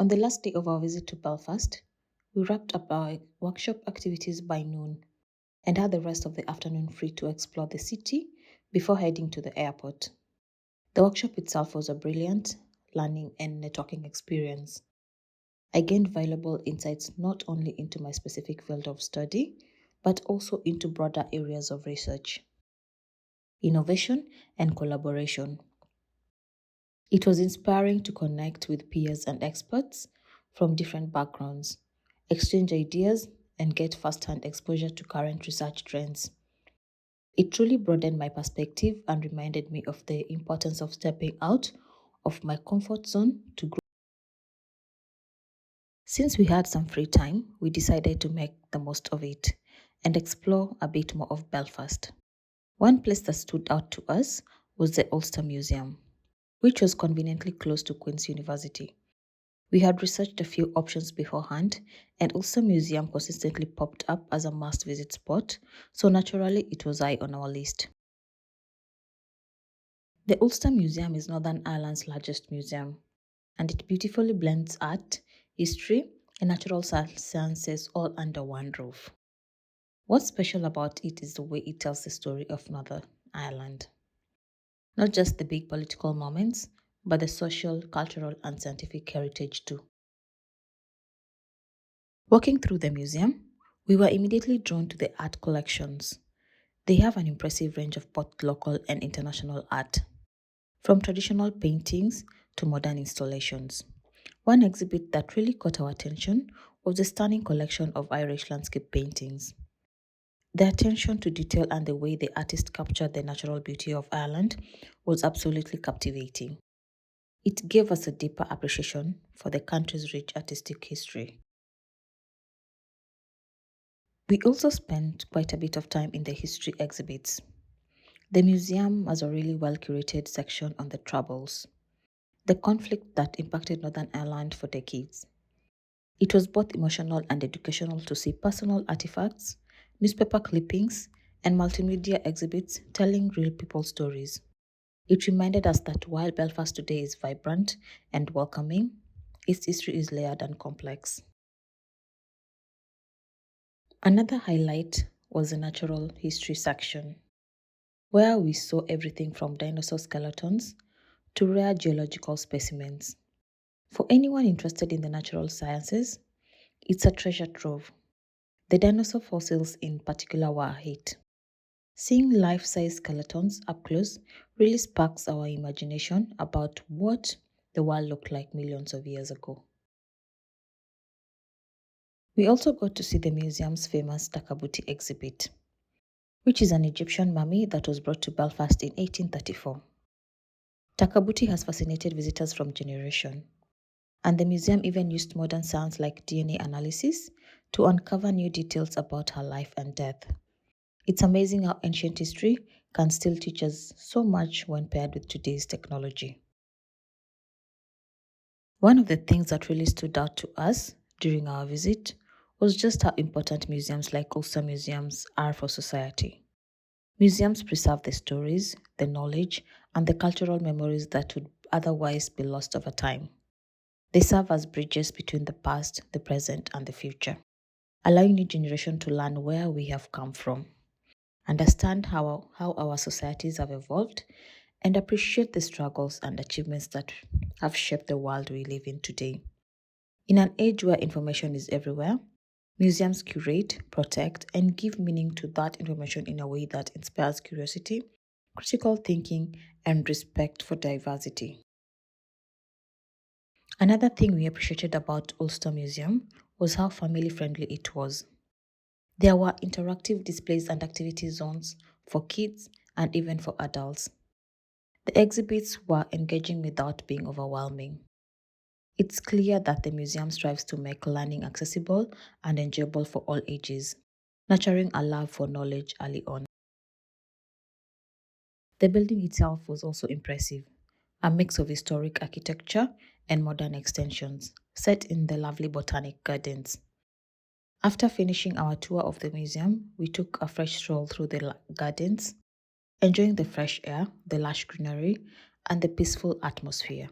On the last day of our visit to Belfast, we wrapped up our workshop activities by noon and had the rest of the afternoon free to explore the city before heading to the airport. The workshop itself was a brilliant learning and networking experience. I gained valuable insights not only into my specific field of study, but also into broader areas of research, innovation, and collaboration. It was inspiring to connect with peers and experts from different backgrounds, exchange ideas, and get first-hand exposure to current research trends. It truly broadened my perspective and reminded me of the importance of stepping out of my comfort zone to grow. Since we had some free time, we decided to make the most of it and explore a bit more of Belfast. One place that stood out to us was the Ulster Museum, which was conveniently close to Queen's University. We had researched a few options beforehand, and Ulster Museum consistently popped up as a must visit spot, so naturally it was high on our list. The Ulster Museum is Northern Ireland's largest museum, and it beautifully blends art, history, and natural sciences all under one roof. What's special about it is the way it tells the story of Northern Ireland. Not just the big political moments, but the social, cultural, and scientific heritage too. Walking through the museum, we were immediately drawn to the art collections. They have an impressive range of both local and international art, from traditional paintings to modern installations. One exhibit that really caught our attention was the stunning collection of Irish landscape paintings. The attention to detail and the way the artist captured the natural beauty of Ireland was absolutely captivating. It gave us a deeper appreciation for the country's rich artistic history. We also spent quite a bit of time in the history exhibits. The museum has a really well curated section on the Troubles, the conflict that impacted Northern Ireland for decades. It was both emotional and educational to see personal artifacts, newspaper clippings, and multimedia exhibits telling real people stories. It reminded us that while Belfast today is vibrant and welcoming, its history is layered and complex. Another highlight was the natural history section, where we saw everything from dinosaur skeletons to rare geological specimens. For anyone interested in the natural sciences, it's a treasure trove. The dinosaur fossils in particular were a hit. Seeing life size skeletons up close really sparks our imagination about what the world looked like millions of years ago. We also got to see the museum's famous Takabuti exhibit, which is an Egyptian mummy that was brought to Belfast in 1834. Takabuti has fascinated visitors from generation, and the museum even used modern science like DNA analysis to uncover new details about her life and death. It's amazing how ancient history can still teach us so much when paired with today's technology. One of the things that really stood out to us during our visit was just how important museums like Ulster Museums are for society. Museums preserve the stories, the knowledge, and the cultural memories that would otherwise be lost over time. They serve as bridges between the past, the present, and the future, allowing new generations to learn where we have come from, understand how our societies have evolved, and appreciate the struggles and achievements that have shaped the world we live in today. In an age where information is everywhere, museums curate, protect, and give meaning to that information in a way that inspires curiosity, critical thinking, and respect for diversity. Another thing we appreciated about Ulster Museum was how family friendly it was. There were interactive displays and activity zones for kids and even for adults. The exhibits were engaging without being overwhelming. It's clear that the museum strives to make learning accessible and enjoyable for all ages, nurturing a love for knowledge early on. The building itself was also impressive, a mix of historic architecture and modern extensions, set in the lovely botanic gardens. After finishing our tour of the museum, we took a fresh stroll through the gardens, enjoying the fresh air, the lush greenery, and the peaceful atmosphere.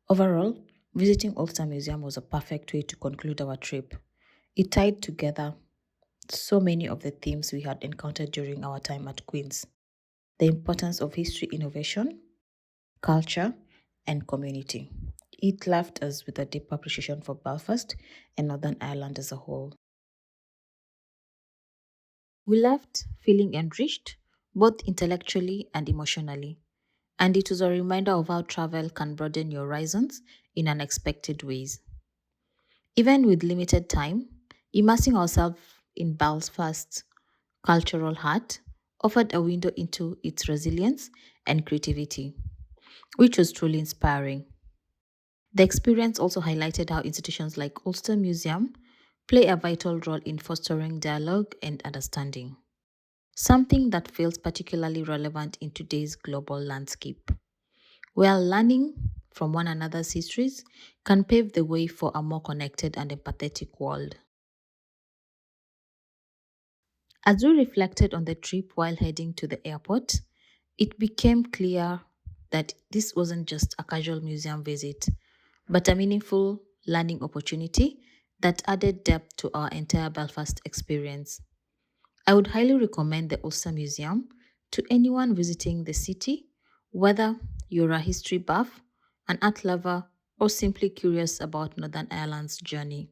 Overall, visiting Ulster Museum was a perfect way to conclude our trip. It tied together so many of the themes we had encountered during our time at Queen's: the importance of history innovation, culture, and community. It left us with a deep appreciation for Belfast and Northern Ireland as a whole. We left feeling enriched, both intellectually and emotionally, and it was a reminder of how travel can broaden your horizons in unexpected ways. Even with limited time, immersing ourselves in Belfast's cultural heart offered a window into its resilience and creativity, which was truly inspiring. The experience also highlighted how institutions like Ulster Museum play a vital role in fostering dialogue and understanding, something that feels particularly relevant in today's global landscape, where learning from one another's histories can pave the way for a more connected and empathetic world. As we reflected on the trip while heading to the airport, it became clear that this wasn't just a casual museum visit, but a meaningful learning opportunity that added depth to our entire Belfast experience. I would highly recommend the Ulster Museum to anyone visiting the city, whether you're a history buff, an art lover, or simply curious about Northern Ireland's journey.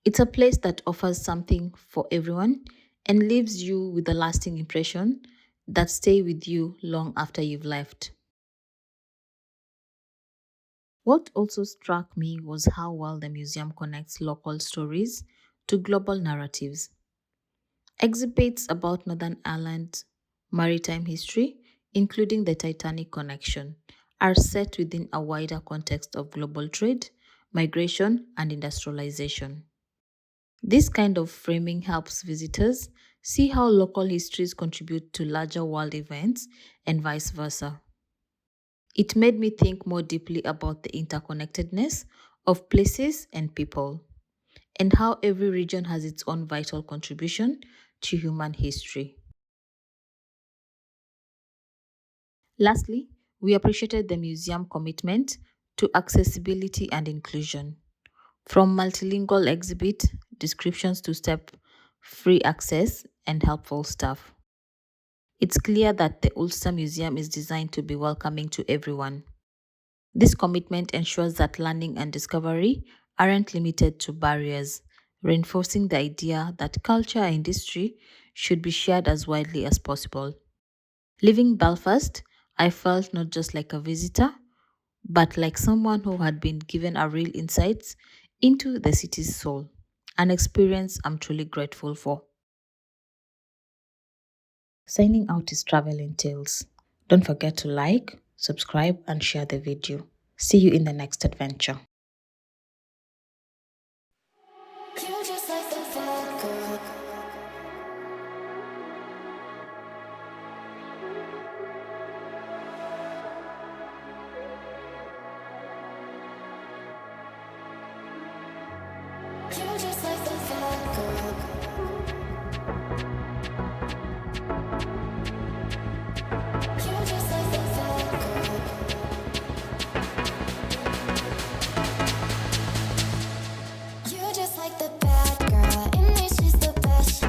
It's a place that offers something for everyone and leaves you with a lasting impression that stay with you long after you've left. What also struck me was how well the museum connects local stories to global narratives. Exhibits about Northern Ireland's maritime history, including the Titanic connection, are set within a wider context of global trade, migration, and industrialization. This kind of framing helps visitors see how local histories contribute to larger world events and vice versa. It made me think more deeply about the interconnectedness of places and people, and how every region has its own vital contribution to human history. Lastly, we appreciated the museum commitment to accessibility and inclusion. From multilingual exhibit descriptions to step free access and helpful staff. It's clear that the Ulster Museum is designed to be welcoming to everyone. This commitment ensures that learning and discovery aren't limited to barriers, reinforcing the idea that culture and history should be shared as widely as possible. Leaving Belfast, I felt not just like a visitor, but like someone who had been given a real insights into the city's soul, an experience I'm truly grateful for. Signing out is Traveling Tales. Don't forget to like, subscribe, and share the video. See you in the next adventure. You just like the bad girl. You just like the bad girl. You just like the bad girl. You just like the bad girl. In me, she's the best.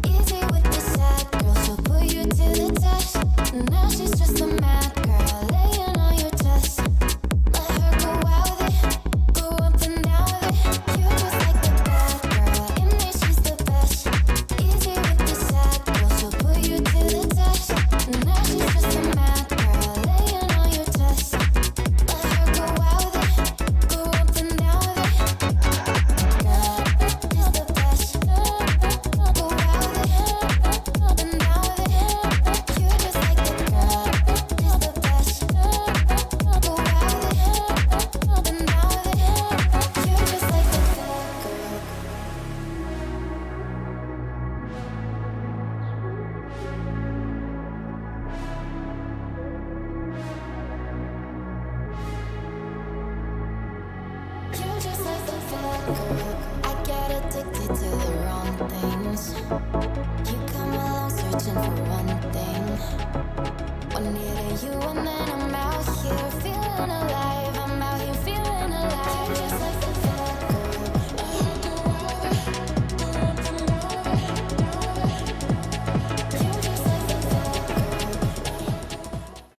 Easy with the sad girl. She'll put you to the test. Now she's just a mad girl, laying on your chest. Let her go out with it, go up and down with it. You just like the bad girl. In me, she's the best. Easy with the sad girl. She'll put you to the test. Now she's just a mad girl, laying on your chest. Let her go out with it, go up and down with it. I get addicted to the wrong things. You come along searching for one thing. One near you and then I'm out here feeling alive.